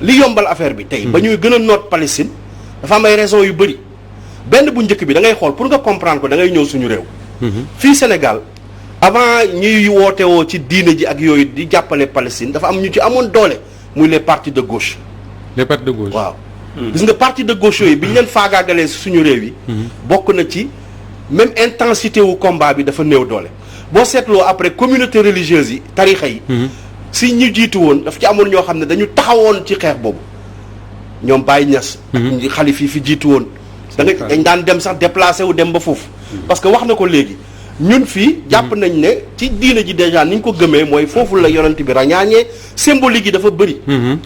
li yombal affaire bi tey ba ñuy gën a noot Palestine dafa am ay raisons yu bëri benn bu njëkk bi da ngay xool pour nga comprendre ko da ngay ñëw suñu réew fii Sénégal avant ñuy woote woo ci diine ji ak yooyu di jàppale Palestine dafa am ñu ci amoon doole muy les partis de gauche les partis de gauche waaw gis nga parti de gauche yooyu bi ñu leen faagaagalee suñu réew yi bokk na ci même intensité wu combat bi dafa néew doole boo seetloo après communauté religieuse yi tarixa yi si ñu jiitu woon daf ci amoon ñoo xam ne dañu taxawoon ci xeex boobu ñoom Baye Niass ak xalif yi fi jiitu woon dañ daan dem sax déplacé wu dem ba foofu parce que wax na ko léegi ñun fii jàpp nañ ne ci diine ji déjà ni ñu ko gëmee mooy foofu la yonent bi ràññaañee symbolique yi dafa bëri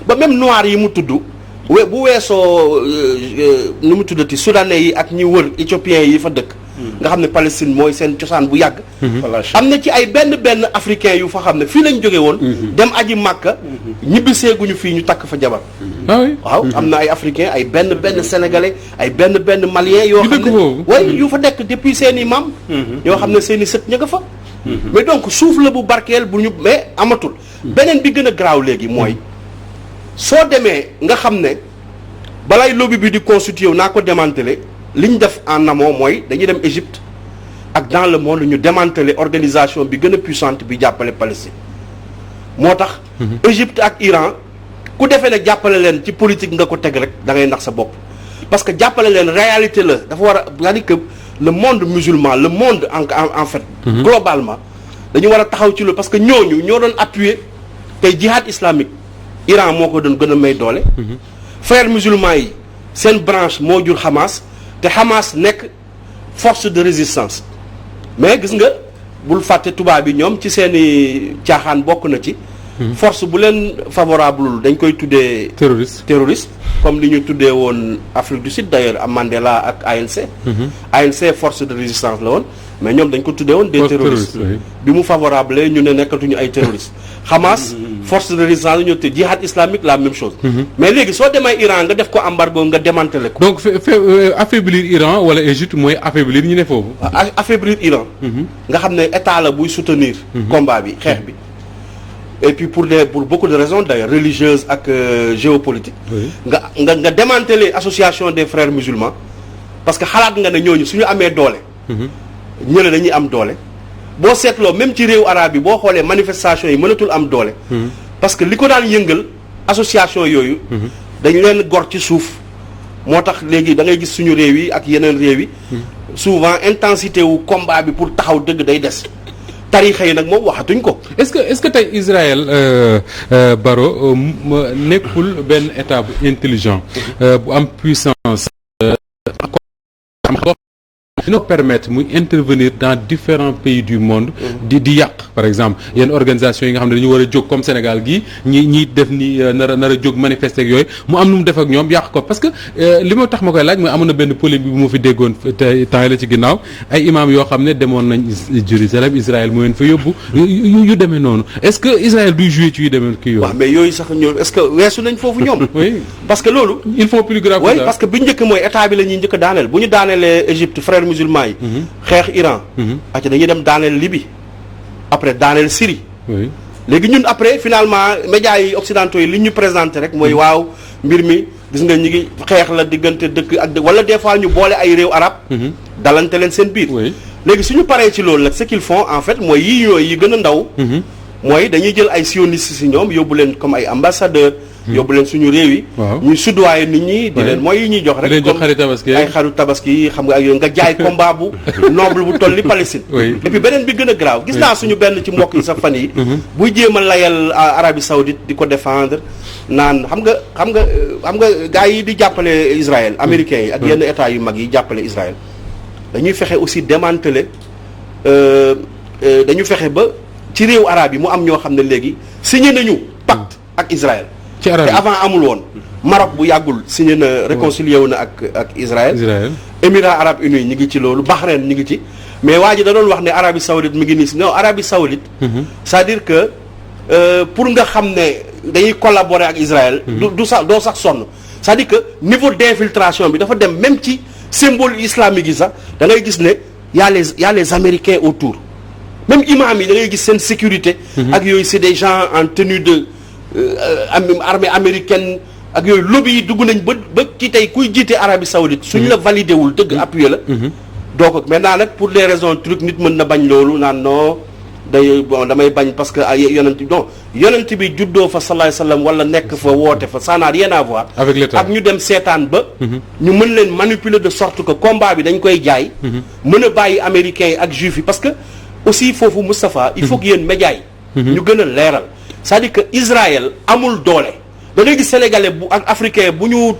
ba même noir yi mu tudd bu weesoo nu mu tuddati soudanais yi ak ñi wër éthiopiens yi fa dëkk nga xam ne Palestine mooy seen cosaan bu yàgg am na ci ay benn africain yu fa xam ne fii lañ jóge woon dem aji Màkka ñibbiseeguñu fii ñu takk fa jabar waaw am na ay africain ay benn sénégalais ay benn malien yoo xam ne way yu fa nekk depuis seen i maam yoo xam ne seen i sët ña nga fa mais donc suuf la bu barkeel bu ñu mais amatul beneen bi gën a garaaw léegi mooy soo demee nga xam ne balay lobby bi di constitué wu naa ko démantelé li ñu def en amont mooy dañuy dem Égypte ak dans le monde ñu démantelé organisation bi gën a puissante bi jàppale Palestine moo tax Égypte ak Iran ku defee ne jàppale leen ci politique nga ko teg rek da ngay nax sa bopp parce que jàppale leen réalité la dafa war a c'est-à-dire que le monde musulman le monde en fait globalement dañu war a taxaw ci loolu parce que ñooñu ñoo doon appuyer tey jihad islamique Iran moo ko doon gën a may doole frères musulmans yi seen branche moo jur Hamas te Hamas nekk force de résistance mais gis nga bul fàtte tubaab bi ñoom ci seeni caaxaan bokk na ci force bu leen favorable dañ koy tuddee terroriste comme li ñu tuddee woon Afrique du Sud d'ailleurs am Mandela ak ANC ANC force de résistance la woon mais ñoom dañ ko tuddee woon des terroristes bi mu favorable ñu ne nekkatuñu ay terroristes Hamas force de résistance la ñu te jihad islamique la même chose mais léegi soo demee Iran nga def ko embargo nga démantelé ko donc affaiblir Iran wala Égypte mooy affaiblir ñu ne foofu affaiblir Iran nga xam ne état la buy soutenir combat bi xeex bi et puis pour beaucoup de raisons d'ailleurs religieuses ak géopolitique nga démanteler association des frères musulmans parce que xalaat nga ne ñooñu suñu amee doole ñële dañuy am doole boo seetloo même ci réew arabe yi boo xoolee manifestation yi mënatul am doole parce que li ko daan yëngal association yooyu dañ leen gor ci suuf moo tax léegi da ngay gis suñu réew yi ak yeneen réew yi souvent intensité wu combat bi pour taxaw dëgg day des tarixa yi nag moom waxatuñ ko. est-ce que tey Israël Baro nekkul benn état bu intelligent bu am puissance dina permettre muy intervenir dans différents pays du monde di yàq par exemple yenn organisation yi nga xam ne dañu war a jóg comme Sénégal gii ñi def ni nar a jóg manifester ak yooyu mu am nu mu def ak ñoom yàq ko parce que li ma tax ma koy laaj mooy amoon na benn polémique bu mu fi déggoon te temps la ci ginnaaw ay imam yoo xam ne demoon nañ Jérusalem Israël mu leen fa yóbbu yu demee noonu est-ce que Israël duy jouer ci yu demee kii yooyu. waaw mais yooyu sax ñoom est-ce que weesu nañ foofu ñoom. oui parce que loolu. il faut plus grave. oui parce que bu njëkk mooy état bi la ñuy njëkk daaneel bu ñu daaneelee Égypte frères musulmans yi. xeex Iran. ak dañuy dem daaneel Libye après daaneel Syrie. oui léegi ñun après finalement médias yi occidentaux yi li ñu présenté rek mooy waaw mbir mi gis nga ñi ngi xeex la diggante dëkk ak dëkk wala des fois ñu boole ay réew arab dalante leen seen biir. léegi suñu paree ci loolu nag ce qu'ils font en fait mooy yii yooyu yi gën a ndaw. mooy dañuy jël ay sionistes si ñoom yóbbu leen comme ay ambassadeurs. yóbbu leen suñu réew yi. ñuy sudduwaaye nit ñi. di leen mooy yi ñuy jox rek. comme ay xaru tabaski xam nga ak yooyu nga jaay combat bu noble bu toll ni Palestine. et puis beneen bi gën a graaw gis naa suñu benn ci mbokk yi sax fan yi buy jéem a layal Arabie Saoudite di ko défendre naan xam nga gars yi di jàppale Israël américains yi ak yenn états yu mag yi jàppale Israël dañuy fexe aussi démanteler dañu fexe ba ci réew arabe yi mu am ñoo xam ne léegi signé nañu pacte ak Israël. te avant amul woon Maroc bu yàggul signé na réconcilié wu na ak Israël. Émirats arabes unis ñi ngi ci loolu Bahreïn ñi ngi ci mais waa ji da doon wax ne Arabie Saoudite mi ngi nii si non Arabie Saoudite c'est-à-dire que pour nga xam ne dañuy collaborer ak Israël du sax doo sax sonn c'est-à-dire que niveau d'infiltration bi dafa dem même ci symbole islamique yi sax da ngay gis ne y a les Américains autour même imam yi da ngay gis seen sécurité ak yooyu c'est des gens en tenue de armée américaine ak yooyu lobby yi dugg nañ ba ci tey kuy jiite Arabie Saoudite suñ la validé wul dëgg appuyé la. doo ko maintenant nag pour des raisons truc nit mën na bañ loolu naan non damay bañ parce que yonent bi juddoo fa sallallahu alayhi wasallam wala nekk fa woote fa ça n'a rien à voir avec l'État ak ñu dem seetaan ba ñu mën leen manipuler de sorte que combat bi dañ koy jaay mën a bàyyi américains yi ak juifs yi parce que aussi foofu Moustapha il faut que yéen médias yi ñu gën a leeral c'est-à-dire que Israël amul doole da ngay gis sénégalais bu ak africain bu ñu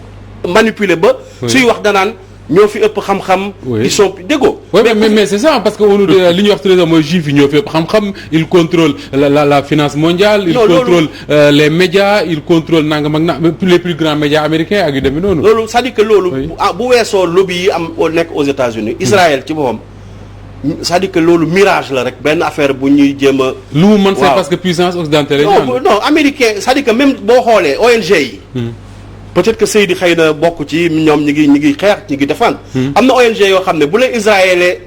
manipuler ba suy wax danaan ñoo fi ëpp xam-xam. ils sont déggoo. mais c'est ça parce que li ñuy wax très mooy juif yi ñoo fi ëpp xam-xam ils contrôlent la finance mondiale. ils contrôlent les médias ils contrôlent nangam ak les plus grands médias américains ak yu demee noonu. loolu c'est-à-dire que loolu. bu weesoo lobby yi am nekk aux États-Unis Israël ci boppam c'est-à-dire que loolu mirage la rek benn affaire bu ñuy jéem a. lu mu mën c'est parce que puissance occidentale non américain c'est-à-dire que même boo xoolee ONG yi. peut-être que Seydi xëy na bokk ci ñoom ñi ngi xeex ñi ngi défendre. am na ONG yoo xam ne bu leen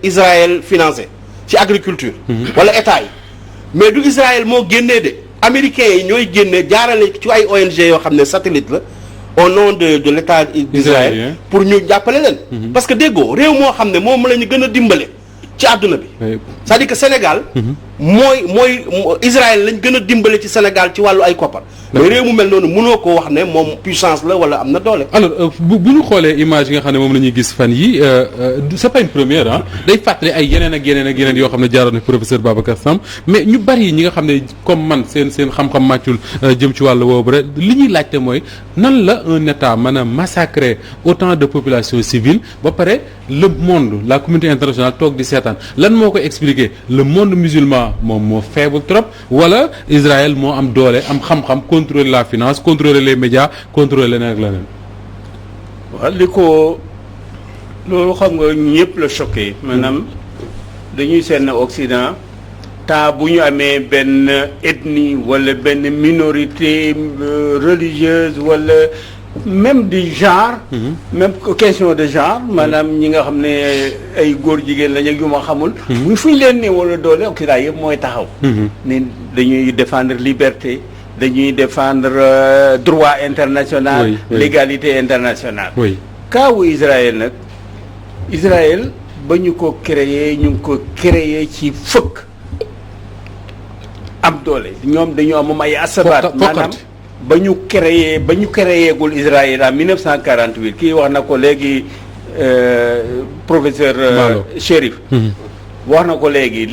Israël financé ci agriculture. wala état yi mais du Israël moo génnee de américains yi ñooy génne jaarale ci ay ONG yoo xam ne satellite la au nom de l'état d'Israël pour ñu jàppale leen. parce que déggoo réew moo xam ne moom la ñu gën a dimbale ci àdduna bi. c'est-à-dire que Sénégal. mooy Israël lañ gën a dimbale ci Sénégal ci wàllu ay koppar. mais réew mu mel noonu mënoo ko wax ne moom puissance la wala am na doole. alors bu ñu xoolee image yi nga xam ne moom la ñuy gis fan yi c'est pas une première day fàttali ay yeneen ak yeneen yoo xam ne jaaroon na professeur Babacar Samb mais ñu bari ñi nga xam ne comme man seen xam-xam màccul jëm ci wàllu boobu rek li ñuy laajte mooy nan la un état mën a massacrer autant de population civile ba pare le monde la communauté internationale toog di seetaan lan moo ko expliquer le monde musulman moom moo faible trop wala Israël moo am doole am xam-xam contrôler la finance contrôler les médias contrôler leneen ak leneen. waaw li ko loolu xam nga ñëpp la choqué maanaam dañuy seetlu Occident temps bu ñu amee benn ethnie wala benn minorité religieuse wala même du genre. même question de genre maanaam ñi nga xam ne ay góor jigéen lañ ak yu ma xamul. bu fu ñu leen ne wala doole Occident yëpp mooy taxaw. ne dañuy défendre liberté dañuy défendre droit international. légalité internationale. kaawu Israël nag Israël ba ñu ko créer ñu ngi ko créer ci fëkk am doole ñoom dañu am ay asabaat maanaam. ba ñu créé gul Israël en 1948 kii wax na ko léegi professeur Chérif wax na ko léegi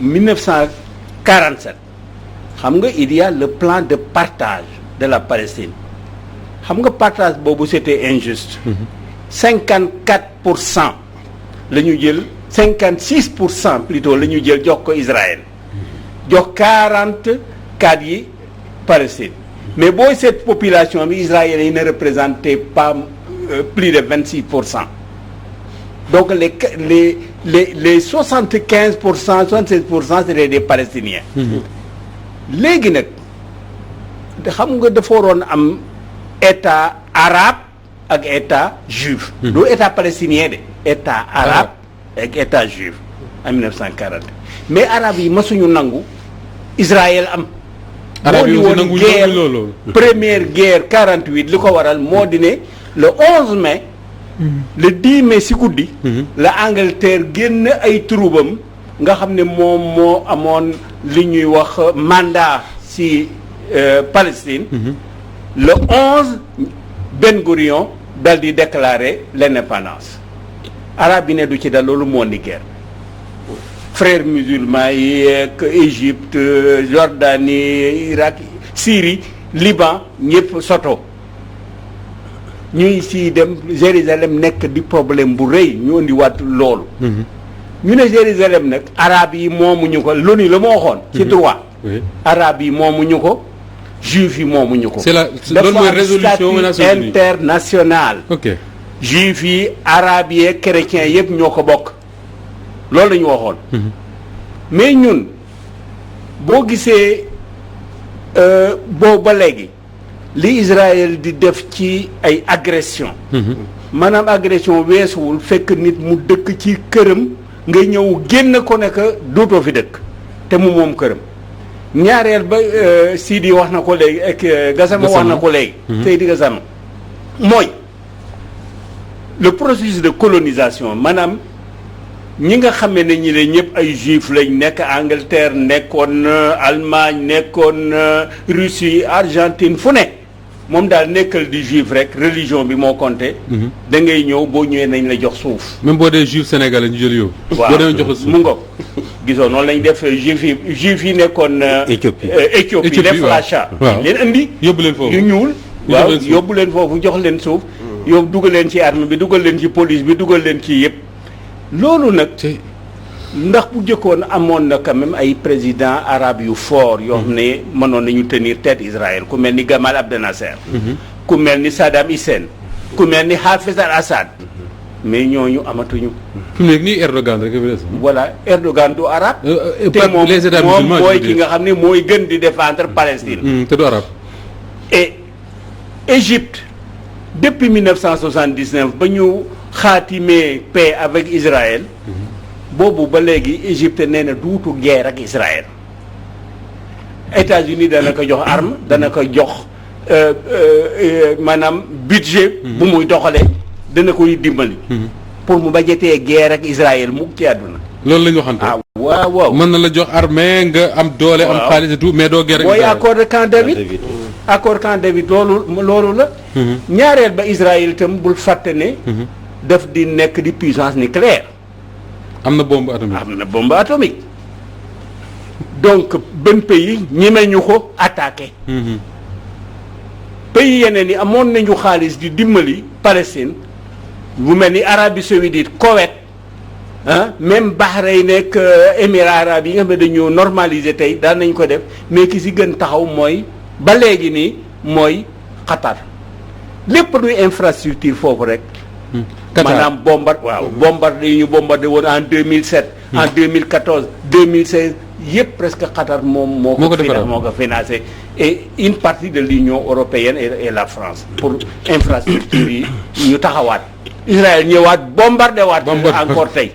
1947 xam nga il y a le plan de partage de la Palestine xam nga partage boobu c'était injuste 54% la ñu jël 56% plutôt la ñu jël jox ko Israël jox 44 yi Palestine mais booy cette population bi israéliens yi ne représentait pas plus de 26%. donc les 75% 76% c'était des Palestiniens. léegi nag xam nga dafa waroon am état arabe ak état juif. du état palestinien de état arabe ak état juif en 1940 mais arabe yi masuñu nangu Israël am. arabe yi moo di woon guerre première guerre 48 li ko waral moo di ne le 11 mai. le 10 mai si guddi. la Angleterre génn ay troubam nga xam ne moom moo amoon li ñuy wax mandat si Palestine. le 11 Ben Gourion dal di déclarer l'indépendance. arabe yi ne du ci dal loolu moo di guerre. frères musulmans yi ak Égypte Jordanie Irak Syrie Liban ñëpp soto ñuy si dem Jérusalem nekk di problème bu rëy ñu indi waat loolu. ñu ne Jérusalem nag arabe yi moomuñu ko l'ONU la moo waxoon. ci droit. arabe yi moomuñu ko juif yi moomuñu ko. c'est la loolu mooy résolution internationale. ok juif yi arabe yi ak chrétiens yëpp ñoo ko bokk. loolu la ñu waxoon. mais ñun boo gisee boobu ba léegi li Israël di def ci ay agression maanaam agression weesuwul fekk nit mu dëkk ci këram nga ñëw génn ko ne que dootoo fi dëkk te mu moom këram ñaareel ba Sidi wax na ko léegi ak Gassama wax na ko léegi Seydi Gassama mooy le processus de colonisation maanaam ñi nga xamee ne ñi ne ñëpp ay juif lañ nekk Angleterre nekkoon Allemagne nekkoon Russie Argentine fu ne moom daal nekkal di juif rek religion bi moo compté. da ngay ñëw boo ñëwee nañ la jox suuf. même boo dee juif sénégalais ñu jël yow. waaw boo demee jox la suuf mu ngoog gisoo noonu lañ def juif yi nekkoon. Éthiopie def l'achat. waaw leen indi. yóbbu leen foofu yu ñuul. waaw yóbbu leen foofu jox leen suuf. yóbbu dugal leen ci armée bi dugal leen ci police bi dugal leen ci yëpp. loolu nag ndax bu jëkkoon amoon na quand même ay président arabe yu fort yoo xam ne mënoon nañu tenir tête Israël ku mel ni Gamal Abdel Nasser ku mel ni Saddam Hussein ku mel ni Hafez al-Assad mais ñooñu amatuñu. fi mu nekk nii Erdogan rek voilà Erdogan du arabe te moom mooy ki nga xam ne mooy gën di défendre Palestine te du arabe. et Égypte depuis 1979 ba ñu xaatimee paix avec Israël boobu ba léegi Égypte nee na duutu guerre ak Israël États-Unis dana ko jox arme dana ko jox maanaam budget bu muy doxalee dana koy dimbali pour mu bañetee guerre ak Israël mukk ci àdduna loolu la ñu waxante. ah waaw waaw mën na la jox armée nga am doole am xaalis et tout mais doo guerre ak mooy Israël. accord de Camp David accord Camp David loolu la ñaareel ba Israël itam bul fàtte ne daf di nekk di puissance nucléaire am na bombe atomique. am na bombe atomique donc benn pays ñeme ñu ko attaqué pays yeneen yi amoon nañu xaalis di dimbali Palestine bu mel ni Arabie Saoudite Koweït même Bahreïn nekk Émirats arabes yi nga xam ne dañoo normaliser tey daan nañ ko def mais ki si gën taxaw mooy ba léegi nii mooy Qatar lépp luy infrastructure foofu rek maanaam bombardé yi ñu bombardé woon en 2007 en 2014 2016 yëpp presque Qatar moo ko financé et une partie de l'Union européenne et la France pour infrastructure yi ñu taxawaat Israël ñëwaat bombardé waat encore tey